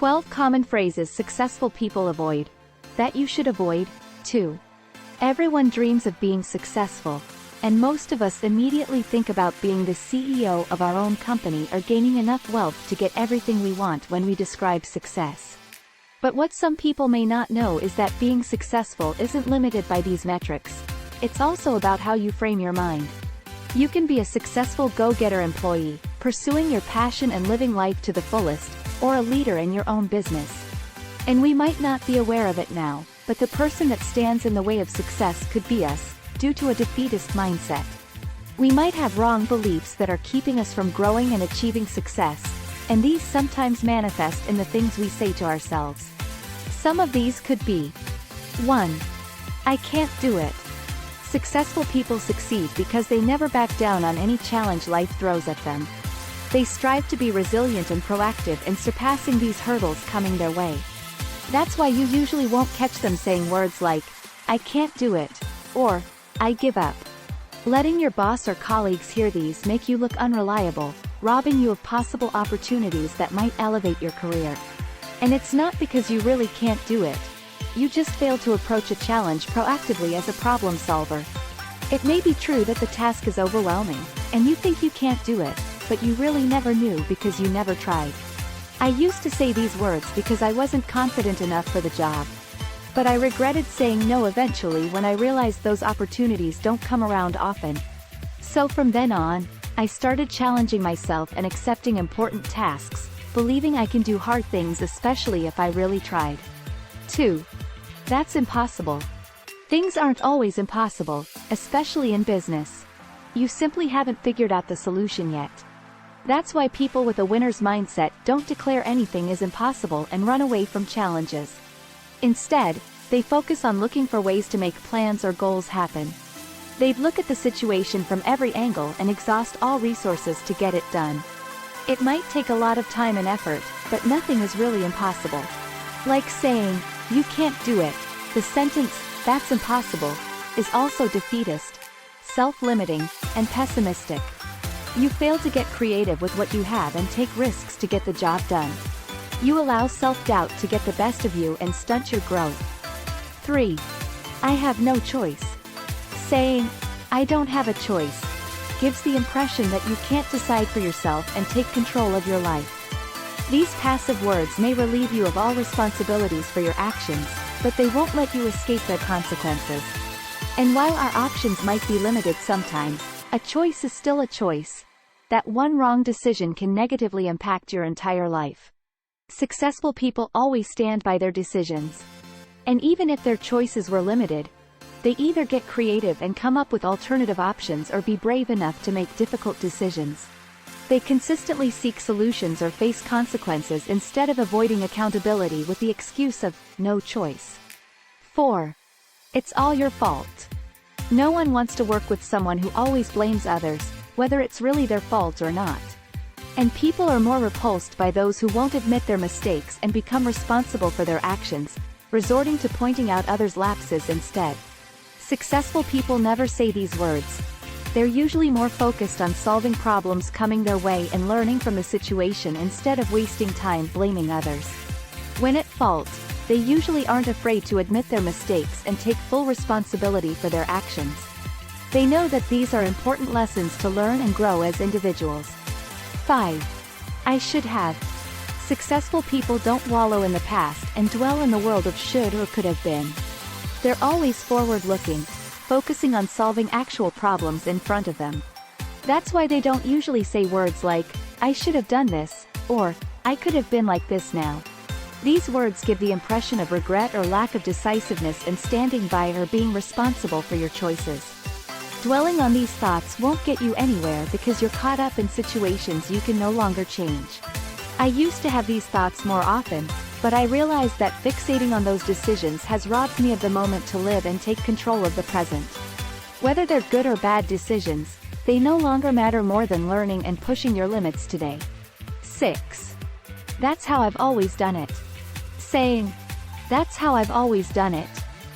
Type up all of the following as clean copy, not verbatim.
12 common phrases successful people avoid. That you should avoid. 2. Everyone dreams of being successful, and most of us immediately think about being the CEO of our own company or gaining enough wealth to get everything we want when we describe success. But what some people may not know is that being successful isn't limited by these metrics. It's also about how you frame your mind. You can be a successful go-getter employee, pursuing your passion and living life to the fullest, or a leader in your own business. And we might not be aware of it now, but the person that stands in the way of success could be us, due to a defeatist mindset. We might have wrong beliefs that are keeping us from growing and achieving success, and these sometimes manifest in the things we say to ourselves. Some of these could be: 1. I can't do it. Successful people succeed because they never back down on any challenge life throws at them. They strive to be resilient and proactive in surpassing these hurdles coming their way. That's why you usually won't catch them saying words like, I can't do it, or, I give up. Letting your boss or colleagues hear these make you look unreliable, robbing you of possible opportunities that might elevate your career. And it's not because you really can't do it. You just fail to approach a challenge proactively as a problem solver. It may be true that the task is overwhelming, and you think you can't do it, but you really never knew because you never tried. I used to say these words because I wasn't confident enough for the job. But I regretted saying no eventually when I realized those opportunities don't come around often. So from then on, I started challenging myself and accepting important tasks, believing I can do hard things especially if I really tried. 2. That's impossible. Things aren't always impossible, especially in business. You simply haven't figured out the solution yet. That's why people with a winner's mindset don't declare anything is impossible and run away from challenges. Instead, they focus on looking for ways to make plans or goals happen. They'd look at the situation from every angle and exhaust all resources to get it done. It might take a lot of time and effort, but nothing is really impossible. Like saying, you can't do it, the sentence, that's impossible, is also defeatist, self-limiting, and pessimistic. You fail to get creative with what you have and take risks to get the job done. You allow self-doubt to get the best of you and stunt your growth. 3. I have no choice. Saying, I don't have a choice, gives the impression that you can't decide for yourself and take control of your life. These passive words may relieve you of all responsibilities for your actions, but they won't let you escape their consequences. And while our options might be limited sometimes, a choice is still a choice. That one wrong decision can negatively impact your entire life. Successful people always stand by their decisions. And even if their choices were limited, they either get creative and come up with alternative options or be brave enough to make difficult decisions. They consistently seek solutions or face consequences instead of avoiding accountability with the excuse of no choice. 4. It's all your fault. No one wants to work with someone who always blames others, whether it's really their fault or not. And people are more repulsed by those who won't admit their mistakes and become responsible for their actions, resorting to pointing out others' lapses instead. Successful people never say these words. They're usually more focused on solving problems coming their way and learning from the situation instead of wasting time blaming others. When at fault, they usually aren't afraid to admit their mistakes and take full responsibility for their actions. They know that these are important lessons to learn and grow as individuals. 5. I should have. Successful people don't wallow in the past and dwell in the world of should or could have been. They're always forward-looking, focusing on solving actual problems in front of them. That's why they don't usually say words like, I should have done this, or, I could have been like this now. These words give the impression of regret or lack of decisiveness in standing by or being responsible for your choices. Dwelling on these thoughts won't get you anywhere because you're caught up in situations you can no longer change. I used to have these thoughts more often, but I realized that fixating on those decisions has robbed me of the moment to live and take control of the present. Whether they're good or bad decisions, they no longer matter more than learning and pushing your limits today. 6. That's how I've always done it. Saying, that's how I've always done it,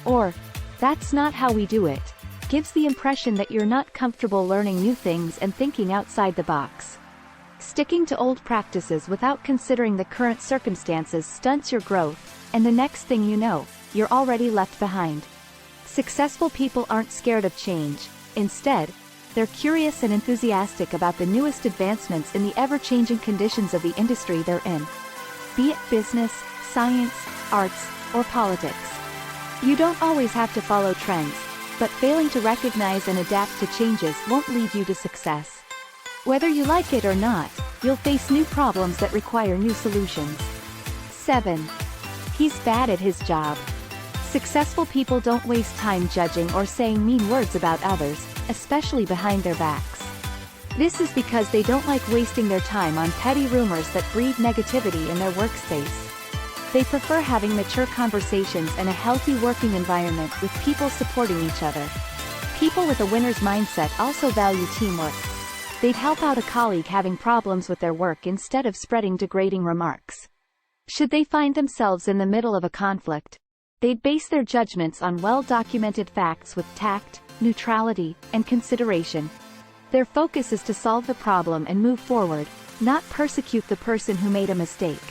or, that's not how we do it, gives the impression that you're not comfortable learning new things and thinking outside the box. Sticking to old practices without considering the current circumstances stunts your growth, and the next thing you know, you're already left behind. Successful people aren't scared of change. Instead, they're curious and enthusiastic about the newest advancements in the ever-changing conditions of the industry they're in. Be it business, science, arts, or politics. You don't always have to follow trends, but failing to recognize and adapt to changes won't lead you to success. Whether you like it or not, you'll face new problems that require new solutions. 7. He's bad at his job. Successful people don't waste time judging or saying mean words about others, especially behind their backs. This is because they don't like wasting their time on petty rumors that breed negativity in their workspace. They prefer having mature conversations and a healthy working environment with people supporting each other. People with a winner's mindset also value teamwork. They'd help out a colleague having problems with their work instead of spreading degrading remarks. Should they find themselves in the middle of a conflict, they'd base their judgments on well-documented facts with tact, neutrality, and consideration. Their focus is to solve the problem and move forward, not persecute the person who made a mistake.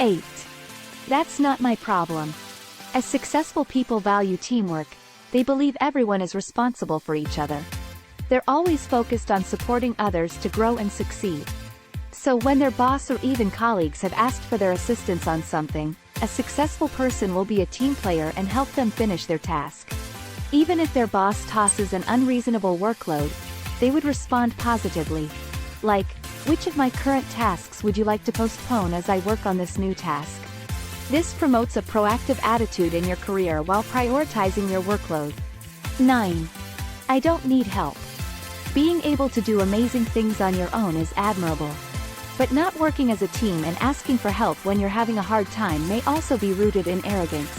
8. That's not my problem. As successful people value teamwork, they believe everyone is responsible for each other. They're always focused on supporting others to grow and succeed. So when their boss or even colleagues have asked for their assistance on something, a successful person will be a team player and help them finish their task. Even if their boss tosses an unreasonable workload, they would respond positively. Like, which of my current tasks would you like to postpone as I work on this new task? This promotes a proactive attitude in your career while prioritizing your workload. 9. I don't need help. Being able to do amazing things on your own is admirable. But not working as a team and asking for help when you're having a hard time may also be rooted in arrogance.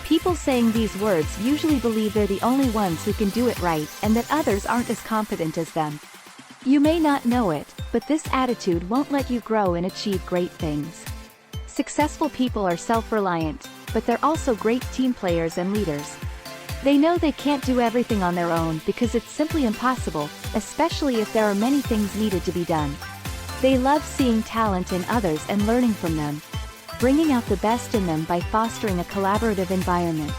People saying these words usually believe they're the only ones who can do it right and that others aren't as competent as them. You may not know it, but this attitude won't let you grow and achieve great things. Successful people are self-reliant, but they're also great team players and leaders. They know they can't do everything on their own because it's simply impossible, especially if there are many things needed to be done. They love seeing talent in others and learning from them, bringing out the best in them by fostering a collaborative environment.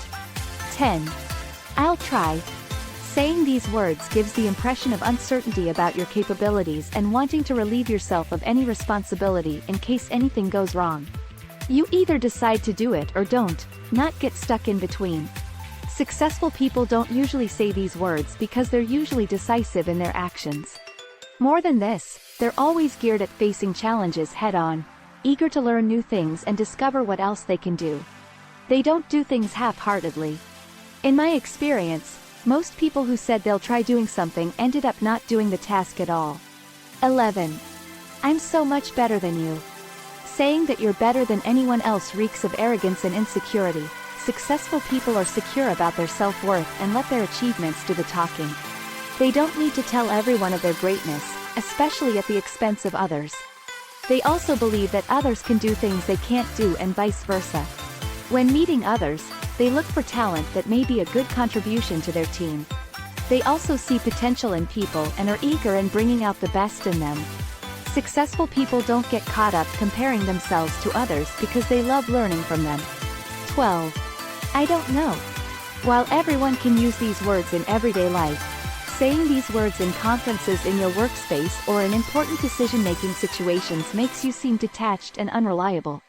10. I'll try. Saying these words gives the impression of uncertainty about your capabilities and wanting to relieve yourself of any responsibility in case anything goes wrong. You either decide to do it or don't, not get stuck in between. Successful people don't usually say these words because they're usually decisive in their actions. More than this, they're always geared at facing challenges head-on, eager to learn new things and discover what else they can do. They don't do things half-heartedly. In my experience, most people who said they'll try doing something ended up not doing the task at all. 11. I'm so much better than you. Saying that you're better than anyone else reeks of arrogance and insecurity. Successful people are secure about their self-worth and let their achievements do the talking. They don't need to tell everyone of their greatness, especially at the expense of others. They also believe that others can do things they can't do and vice versa. When meeting others, they look for talent that may be a good contribution to their team. They also see potential in people and are eager in bringing out the best in them. Successful people don't get caught up comparing themselves to others because they love learning from them. 12. I don't know. While everyone can use these words in everyday life, saying these words in conferences in your workspace or in important decision-making situations makes you seem detached and unreliable.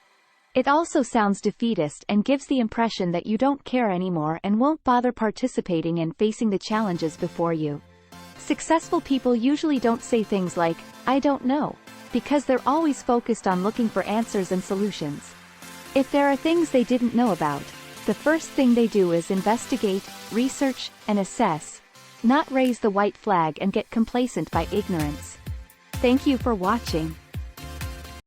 It also sounds defeatist and gives the impression that you don't care anymore and won't bother participating in facing the challenges before you. Successful people usually don't say things like, I don't know, because they're always focused on looking for answers and solutions. If there are things they didn't know about, the first thing they do is investigate, research, and assess, not raise the white flag and get complacent by ignorance. Thank you for watching.